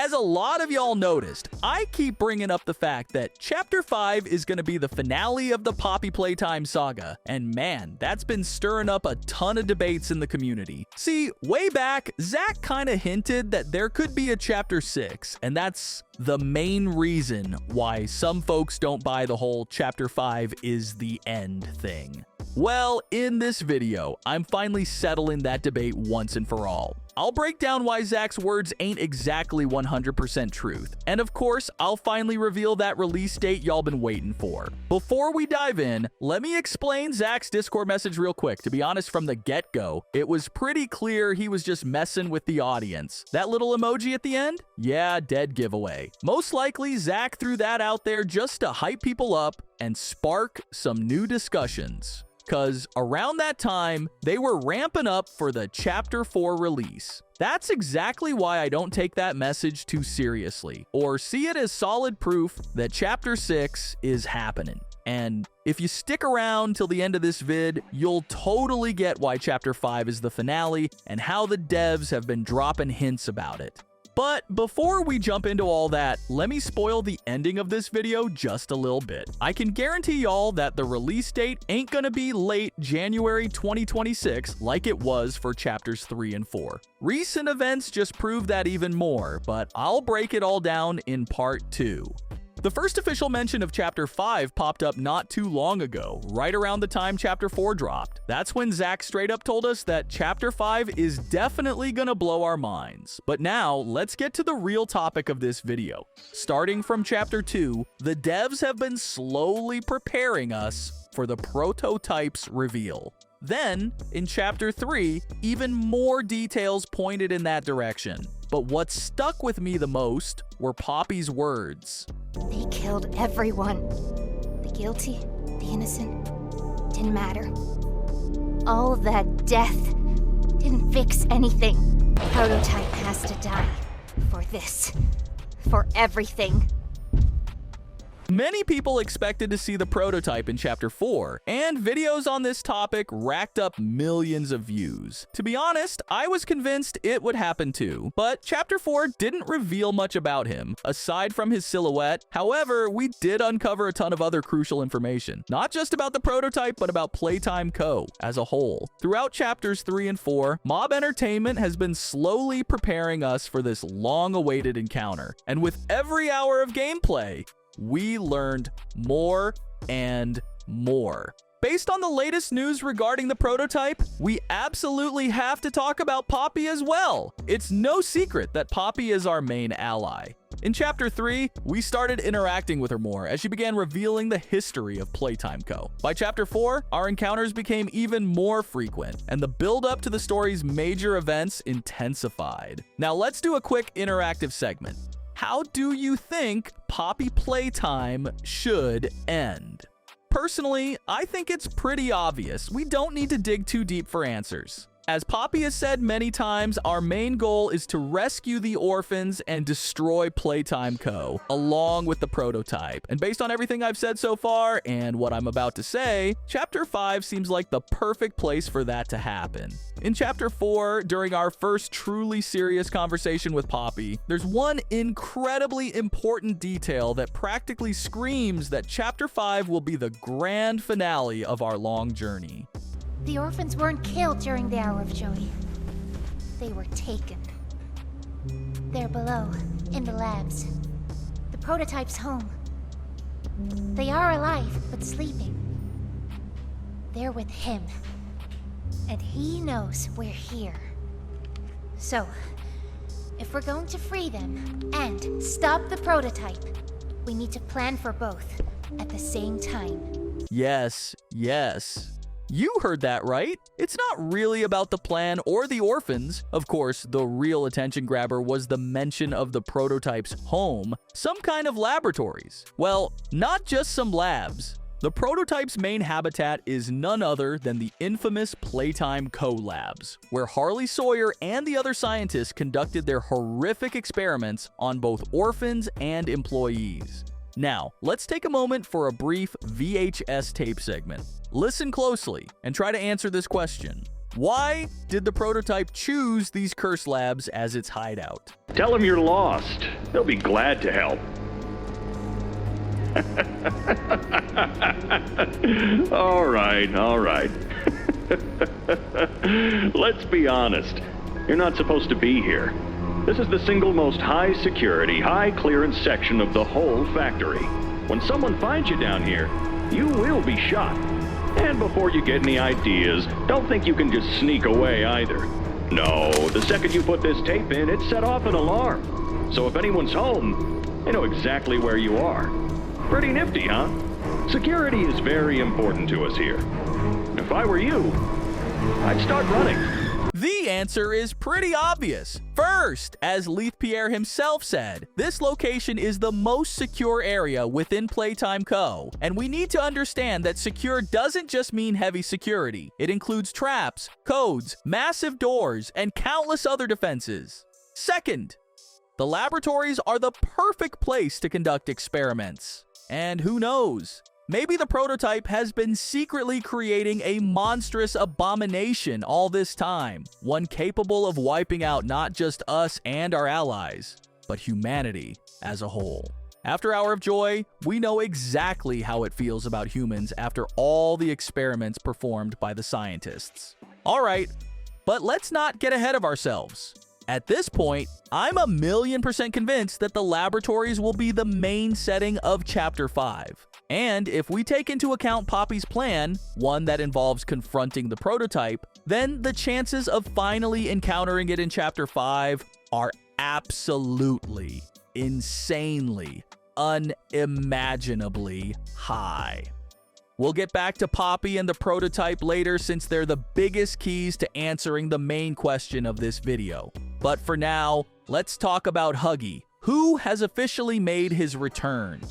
As a lot of y'all noticed, I keep bringing up the fact that Chapter 5 is going to be the finale of the Poppy Playtime saga, and man, that's been stirring up a ton of debates in the community. See, way back, Zach kinda hinted that there could be a Chapter 6, and that's the main reason why some folks don't buy the whole Chapter 5 is the end thing. Well, in this video, I'm finally settling that debate once and for all. I'll break down why Zach's words ain't exactly 100% truth, and of course, I'll finally reveal that release date y'all been waiting for. Before we dive in, let me explain Zach's Discord message real quick. To be honest, from the get-go, it was pretty clear he was just messing with the audience. That little emoji at the end? Yeah, dead giveaway. Most likely, Zach threw that out there just to hype people up and spark some new discussions. Because around that time, they were ramping up for the Chapter 4 release. That's exactly why I don't take that message too seriously, or see it as solid proof that Chapter 6 is happening. And if you stick around till the end of this vid, you'll totally get why Chapter 5 is the finale and how the devs have been dropping hints about it. But before we jump into all that, let me spoil the ending of this video just a little bit. I can guarantee y'all that the release date ain't gonna be late January 2026 like it was for Chapters 3 and 4. Recent events just prove that even more, but I'll break it all down in part 2. The first official mention of Chapter 5 popped up not too long ago, right around the time Chapter 4 dropped. That's when Zach straight up told us that Chapter 5 is definitely gonna blow our minds. But now, let's get to the real topic of this video. Starting from Chapter 2, the devs have been slowly preparing us for the prototype's reveal. Then, in Chapter 3, even more details pointed in that direction. But what stuck with me the most were Poppy's words. They killed everyone. The guilty, the innocent, didn't matter. All that death didn't fix anything. Prototype has to die. For this. For everything. Many people expected to see the prototype in Chapter 4, and videos on this topic racked up millions of views. To be honest, I was convinced it would happen too, but Chapter 4 didn't reveal much about him, aside from his silhouette. However, we did uncover a ton of other crucial information, not just about the prototype, but about Playtime Co. as a whole. Throughout Chapters 3 and 4, Mob Entertainment has been slowly preparing us for this long-awaited encounter, and with every hour of gameplay, we learned more and more. Based on the latest news regarding the prototype, we absolutely have to talk about Poppy as well. It's no secret that Poppy is our main ally. In Chapter 3, we started interacting with her more as she began revealing the history of Playtime Co. By Chapter 4, our encounters became even more frequent, and the build-up to the story's major events intensified. Now let's do a quick interactive segment. How do you think Poppy Playtime should end? Personally, I think it's pretty obvious. We don't need to dig too deep for answers. As Poppy has said many times, our main goal is to rescue the orphans and destroy Playtime Co., along with the prototype. And based on everything I've said so far, and what I'm about to say, Chapter 5 seems like the perfect place for that to happen. In Chapter 4, during our first truly serious conversation with Poppy, there's one incredibly important detail that practically screams that Chapter 5 will be the grand finale of our long journey. The orphans weren't killed during the hour of Joey. They were taken. They're below, in the labs. The prototype's home. They are alive, but sleeping. They're with him. And he knows we're here. So, if we're going to free them and stop the prototype, we need to plan for both at the same time. Yes. You heard that right. It's not really about the plan or the orphans. Of course, the real attention grabber was the mention of the prototype's home, some kind of laboratories. Well, not just some labs. The prototype's main habitat is none other than the infamous Playtime Co. labs, where Harley Sawyer and the other scientists conducted their horrific experiments on both orphans and employees. Now, let's take a moment for a brief VHS tape segment. Listen closely and try to answer this question. Why did the prototype choose these curse labs as its hideout? Tell him you're lost. They'll be glad to help. All right, all right. Let's be honest. You're not supposed to be here. This is the single most high security, high clearance section of the whole factory. When someone finds you down here, you will be shot. And before you get any ideas, don't think you can just sneak away either. No, the second you put this tape in, it set off an alarm. So if anyone's home, they know exactly where you are. Pretty nifty, huh? Security is very important to us here. If I were you, I'd start running. The answer is pretty obvious. First, as Leith Pierre himself said, this location is the most secure area within Playtime Co. And we need to understand that secure doesn't just mean heavy security. It includes traps, codes, massive doors, and countless other defenses. Second, the laboratories are the perfect place to conduct experiments. And who knows? Maybe the prototype has been secretly creating a monstrous abomination all this time, one capable of wiping out not just us and our allies, but humanity as a whole. After Hour of Joy, we know exactly how it feels about humans after all the experiments performed by the scientists. Alright, but let's not get ahead of ourselves. At this point, I'm 1,000,000% convinced that the laboratories will be the main setting of Chapter 5. And if we take into account Poppy's plan, one that involves confronting the prototype, then the chances of finally encountering it in Chapter 5 are absolutely, insanely, unimaginably high. We'll get back to Poppy and the prototype later since they're the biggest keys to answering the main question of this video. But for now, let's talk about Huggy, who has officially made his return.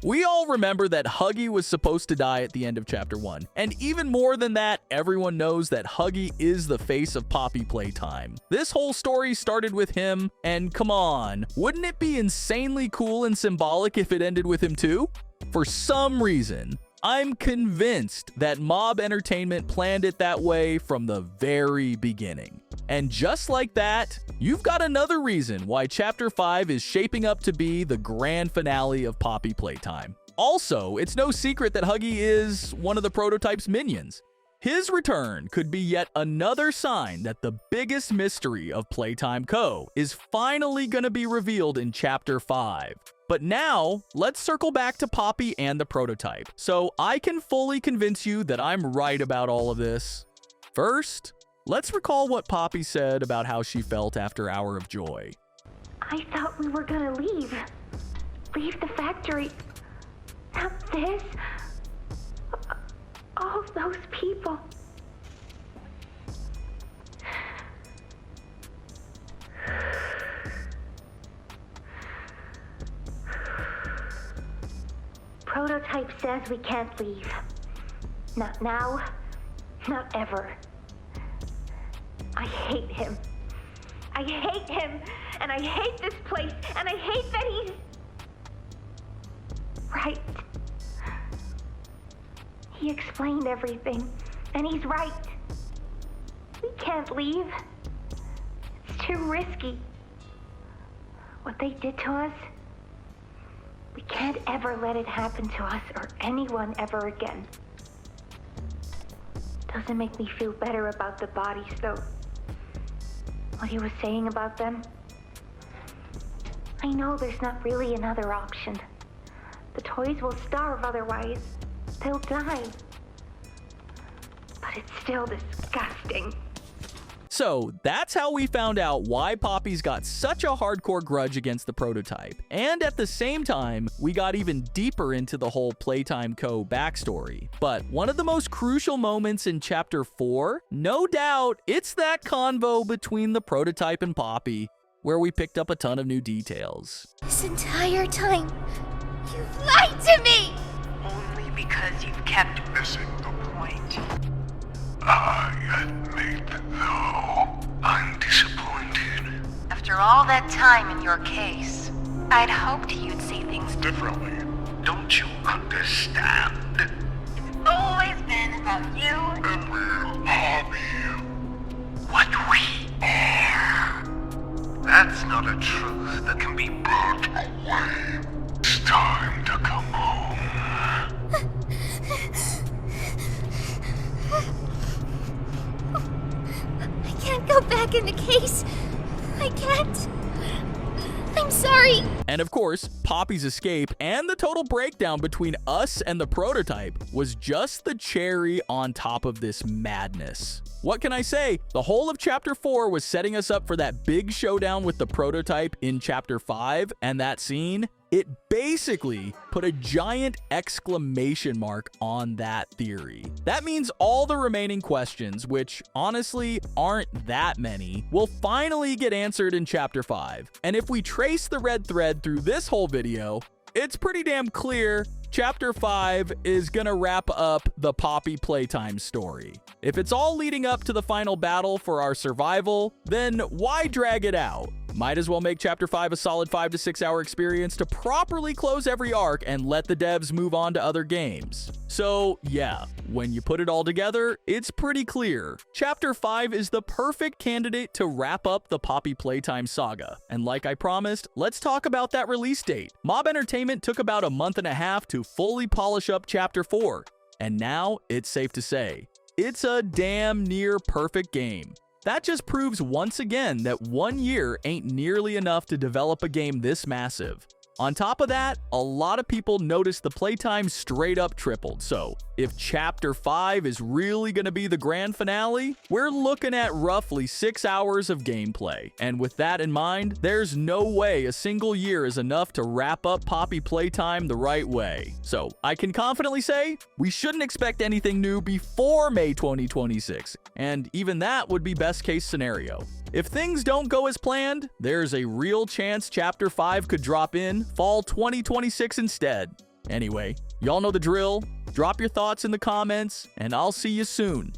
We all remember that Huggy was supposed to die at the end of Chapter 1, and even more than that, everyone knows that Huggy is the face of Poppy Playtime. This whole story started with him, and come on, wouldn't it be insanely cool and symbolic if it ended with him too? For some reason, I'm convinced that Mob Entertainment planned it that way from the very beginning. And just like that, you've got another reason why Chapter 5 is shaping up to be the grand finale of Poppy Playtime. Also, it's no secret that Huggy is one of the prototype's minions. His return could be yet another sign that the biggest mystery of Playtime Co. is finally going to be revealed in Chapter 5. But now, let's circle back to Poppy and the prototype, so I can fully convince you that I'm right about all of this. First, let's recall what Poppy said about how she felt after Hour of Joy. I thought we were gonna leave. Leave the factory. Not this. All those people. Prototype says we can't leave. Not now, not ever. I hate him. I hate him, and I hate this place, and I hate that he's right. He explained everything, and he's right. We can't leave. It's too risky. What they did to us, we can't ever let it happen to us or anyone ever again. Doesn't make me feel better about the bodies, though. What he was saying about them. I know there's not really another option. The toys will starve otherwise. They'll die. But it's still disgusting. So that's how we found out why Poppy's got such a hardcore grudge against the prototype. And at the same time, we got even deeper into the whole Playtime Co. backstory. But one of the most crucial moments in Chapter 4, no doubt, it's that convo between the prototype and Poppy, where we picked up a ton of new details. This entire time, you've lied to me! Only because you've kept missing the point. I admit, though, I'm disappointed. After all that time in your case, I'd hoped you'd see things differently. Don't you understand? It's always been about you. And we'll harm you. What we are. That's not a truth that can be brought It's time to come home. I can't go back in the case. I can't. I'm sorry. And of course, Poppy's escape and the total breakdown between us and the prototype was just the cherry on top of this madness. What can I say? The whole of Chapter 4 was setting us up for that big showdown with the prototype in Chapter 5, and that scene, it basically put a giant exclamation mark on that theory. That means all the remaining questions, which honestly aren't that many, will finally get answered in Chapter 5. And if we trace the red thread through this whole video, it's pretty damn clear Chapter 5 is gonna wrap up the Poppy Playtime story. If it's all leading up to the final battle for our survival, then why drag it out? Might as well make Chapter 5 a solid 5 to 6 hour experience to properly close every arc and let the devs move on to other games. So yeah, when you put it all together, it's pretty clear. Chapter 5 is the perfect candidate to wrap up the Poppy Playtime saga. And like I promised, let's talk about that release date. Mob Entertainment took about a month and a half to fully polish up Chapter 4. And now it's safe to say, it's a damn near perfect game. That just proves once again that 1 year ain't nearly enough to develop a game this massive. On top of that, a lot of people noticed the playtime straight up tripled, so if Chapter 5 is really going to be the grand finale, we're looking at roughly 6 hours of gameplay. And with that in mind, there's no way a single year is enough to wrap up Poppy Playtime the right way. So I can confidently say, we shouldn't expect anything new before May 2026, and even that would be best case scenario. If things don't go as planned, there's a real chance Chapter 5 could drop in fall 2026 instead. Anyway, y'all know the drill. Drop your thoughts in the comments, and I'll see you soon.